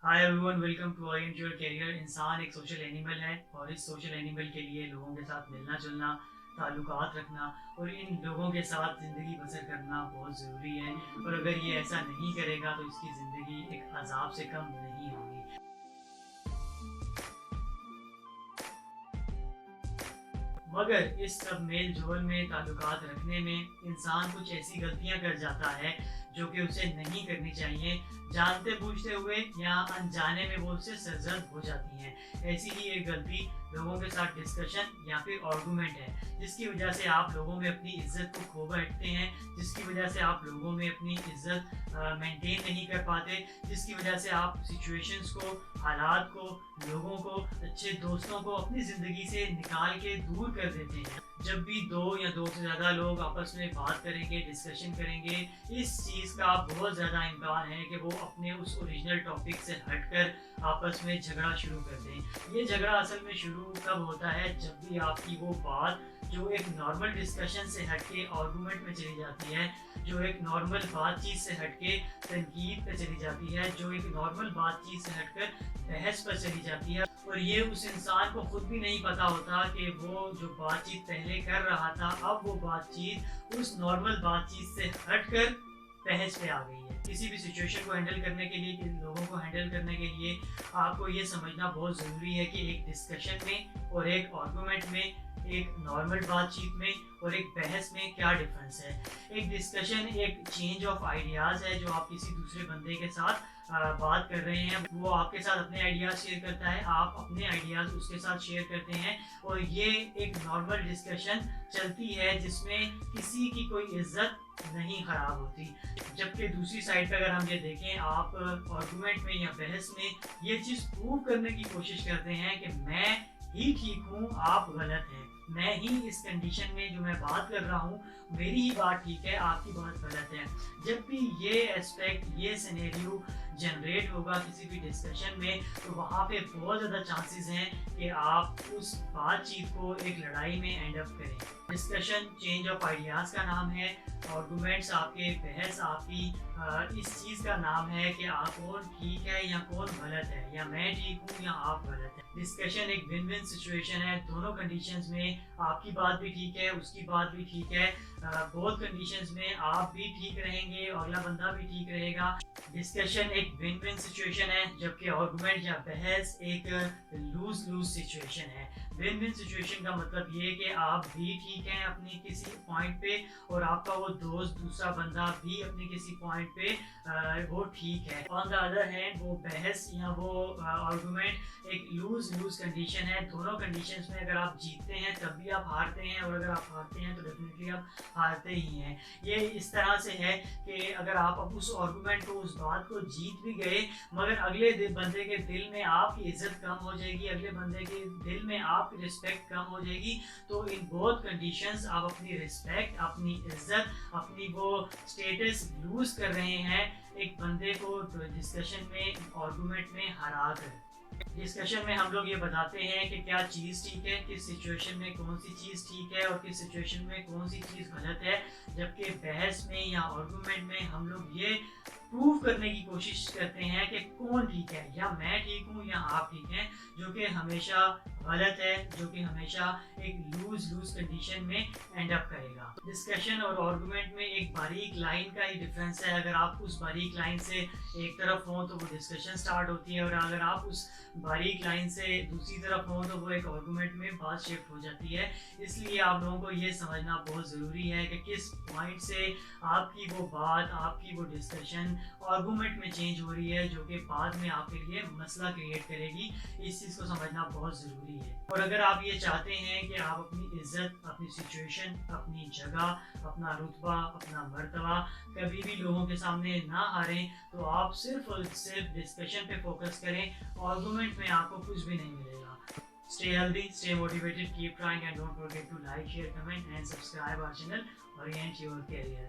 Hi everyone, welcome to orient your career. इंसान एक social animal है और इस सोशल एनिमल के लिए लोगों के साथ मिलना जुलना, ताल्लुकात रखना और इन लोगों के साथ ज़िंदगी बसर करना बहुत ज़रूरी है। और अगर ये ऐसा नहीं करेगा तो इसकी ज़िंदगी एक अजाब से कम नहीं होगी। मगर इस सब मेल जोल में ताल्लुकात रखने में इंसान कुछ ऐसी गलतियां कर जाता है जो कि उसे नहीं करनी चाहिए। जानते बूझते हुए या अनजाने में वो उससे सरजद हो जाती हैं। ऐसी ही एक गलती लोगों के साथ डिस्कशन या फिर आर्गूमेंट है, जिसकी वजह से आप लोगों में अपनी इज्जत को खो बैठते हैं, जिसकी वजह से आप लोगों में अपनी इज्जत मेंटेन नहीं कर पाते, जिसकी वजह से आप सिचुएशंस को, हालात को, लोगों को, अच्छे दोस्तों को अपनी ज़िंदगी से निकाल के दूर कर देते हैं। जब भी दो या दो से ज़्यादा लोग आपस में बात करेंगे, डिस्कशन करेंगे, इस चीज़ का बहुत ज़्यादा इम्कान है कि वो अपने उस ओरिजिनल टॉपिक से हटकर आपस में झगड़ा शुरू कर दें। ये झगड़ा असल में शुरू कब होता है? जब भी आपकी वो बात जो एक नॉर्मल डिस्कशन से हटके आर्गूमेंट में चली जाती है, जो एक नॉर्मल बातचीत से हटके तनकीद पे चली जाती है, जो एक नॉर्मल बातचीत से हटकर बहस पर चली जाती है। और ये उस इंसान को खुद भी नहीं पता होता कि वो जो बातचीत पहले कर रहा था, अब वो बातचीत उस नॉर्मल बातचीत से हटकर बहस पे आ गई है। किसी भी सिचुएशन को हैंडल करने के लिए, लोगों को हैंडल करने के लिए आपको ये समझना बहुत ज़रूरी है कि एक डिस्कशन में और एक आर्गूमेंट में, एक नॉर्मल बातचीत में और एक बहस में क्या डिफरेंस है। एक डिस्कशन एक चेंज ऑफ आइडियाज़ है, जो आप किसी दूसरे बंदे के साथ बात कर रहे हैं, वो आपके साथ अपने आइडियाज़ शेयर करता है, आप अपने आइडियाज़ उसके साथ शेयर करते हैं और ये एक नॉर्मल डिस्कशन चलती है जिसमें किसी की कोई इज्जत नहीं खराब होती। जबकि दूसरी साइड पे अगर हम ये देखें, आप आर्गूमेंट में या बहस में ये चीज़ प्रूव करने की कोशिश करते हैं कि मैं ही ठीक हूँ, आप गलत हैं, मैं ही इस कंडीशन में जो मैं बात कर रहा हूँ, मेरी ही बात ठीक है, आपकी बात गलत है। जब भी ये एस्पेक्ट, ये सिनेरियो जनरेट होगा किसी भी डिस्कशन में, तो वहाँ पे बहुत ज़्यादा चांसेस हैं कि आप उस बातचीत को एक लड़ाई में एंड अप करें। डिस्कशन चेंज ऑफ आइडियाज़ का नाम है, आर्गूमेंट्स आपके, बहस आपकी इस चीज़ का नाम है कि आप कौन ठीक है या कौन गलत है, या मैं ठीक हूँ या आप गलत है। डिस्कशन एक विन विन सिचुएशन है। दोनों कंडीशंस में आपकी बात भी ठीक है, उसकी बात भी ठीक है। बोथ कंडीशंस में आप भी ठीक रहेंगे और अगला बंदा भी ठीक रहेगा। डिस्कशन एक विन विन सिचुएशन है, जबकि आर्गूमेंट या बहस एक लूज लूज सिचुएशन है। विन विन सिचुएशन का मतलब ये है कि आप भी ठीक हैं अपनी किसी पॉइंट पे और आपका वो दोस्त, दूसरा बंदा भी अपने किसी पॉइंट पे वो ठीक है। ऑन द अदर हैंड वो बहस या वो आर्गूमेंट एक लूज लूज कंडीशन है। दोनों कंडीशंस में अगर आप जीतते हैं तब भी आप हारते हैं, और अगर आप हारते हैं तो डेफिनेटली आप हारते ही हैं। ये इस तरह से है कि अगर आप अब उस आर्गूमेंट को, उस बात को जीत भी गए, मगर अगले बंदे के दिल में आपकी इज्जत कम हो जाएगी, अगले बंदे के दिल में आपकी रिस्पेक्ट कम हो जाएगी। तो इन बोथ कंडीशंस आप अपनी रिस्पेक्ट, अपनी इज्जत, अपनी वो स्टेटस लूज कर रहे हैं एक बंदे को डिस्कशन में, आर्गूमेंट में हरा कर। डिस्कशन में हम लोग ये बताते हैं कि क्या चीज़ ठीक है, किस सिचुएशन में कौन सी चीज़ ठीक है और किस सिचुएशन में कौन सी चीज़ गलत है। जबकि बहस में या आर्गूमेंट में हम लोग ये प्रूव करने की कोशिश करते हैं कि कौन ठीक है, या मैं ठीक हूँ या आप ठीक हैं, जो कि हमेशा गलत है, जो कि हमेशा एक लूज लूज कंडीशन में एंड अप करेगा। डिस्कशन और आर्गूमेंट में एक बारीक लाइन का ही डिफरेंस है। अगर आप उस बारीक लाइन से एक तरफ हो तो वो डिस्कशन स्टार्ट होती है, और अगर आप उस बारीक लाइन से दूसरी तरफ हो तो वो एक आर्गूमेंट में बात शिफ्ट हो जाती है। इसलिए आप लोगों को ये समझना बहुत ज़रूरी है कि किस पॉइंट से आपकी वो बात, आपकी वो डिस्कशन आर्गूमेंट में चेंज हो रही है, जो कि बाद में आपके लिए मसला क्रिएट करेगी। इस चीज़ को समझना बहुत ज़रूरी है। और अगर आप ये चाहते हैं कि आप अपनी इज्जत, अपनी सिचुएशन, अपनी जगह, अपना रुतबा, अपना मर्तबा कभी भी लोगों के सामने ना हारें, तो आप सिर्फ और सिर्फ डिस्कशन पे फोकस करें। आर्गूमेंट में आपको कुछ भी नहीं मिलेगा। Stay healthy, stay motivated, keep trying, and don't forget to like, share, comment and subscribe our channel Orient Your Career.